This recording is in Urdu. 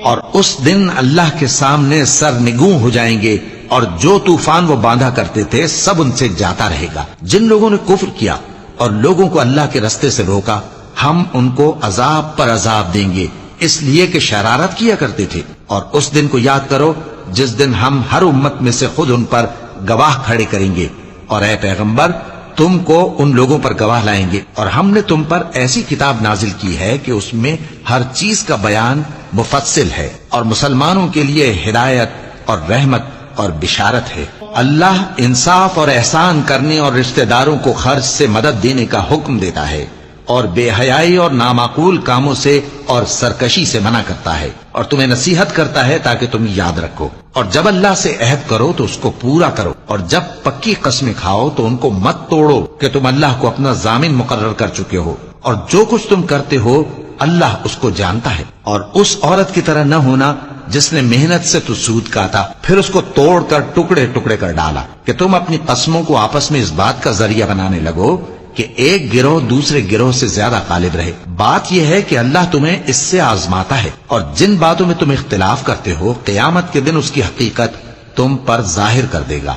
اور اس دن اللہ کے سامنے سرنگوں ہو جائیں گے، اور جو طوفان وہ باندھا کرتے تھے سب ان سے جاتا رہے گا۔ جن لوگوں نے کفر کیا اور لوگوں کو اللہ کے رستے سے روکا، ہم ان کو عذاب پر عذاب دیں گے، اس لیے کہ شرارت کیا کرتے تھے۔ اور اس دن کو یاد کرو جس دن ہم ہر امت میں سے خود ان پر گواہ کھڑے کریں گے، اور اے پیغمبر تم کو ان لوگوں پر گواہ لائیں گے۔ اور ہم نے تم پر ایسی کتاب نازل کی ہے کہ اس میں ہر چیز کا بیان مفصل ہے، اور مسلمانوں کے لیے ہدایت اور رحمت اور بشارت ہے۔ اللہ انصاف اور احسان کرنے اور رشتہ داروں کو خرچ سے مدد دینے کا حکم دیتا ہے، اور بے حیائی اور نامعقول کاموں سے اور سرکشی سے منع کرتا ہے، اور تمہیں نصیحت کرتا ہے تاکہ تم یاد رکھو۔ اور جب اللہ سے عہد کرو تو اس کو پورا کرو، اور جب پکی قسمیں کھاؤ تو ان کو مت توڑو کہ تم اللہ کو اپنا ضامن مقرر کر چکے ہو، اور جو کچھ تم کرتے ہو اللہ اس کو جانتا ہے۔ اور اس عورت کی طرح نہ ہونا جس نے محنت سے تو سود کاتا پھر اس کو توڑ کر ٹکڑے ٹکڑے کر ڈالا، کہ تم اپنی قسموں کو آپس میں اس بات کا ذریعہ بنانے لگو کہ ایک گروہ دوسرے گروہ سے زیادہ غالب رہے۔ بات یہ ہے کہ اللہ تمہیں اس سے آزماتا ہے، اور جن باتوں میں تم اختلاف کرتے ہو قیامت کے دن اس کی حقیقت تم پر ظاہر کر دے گا۔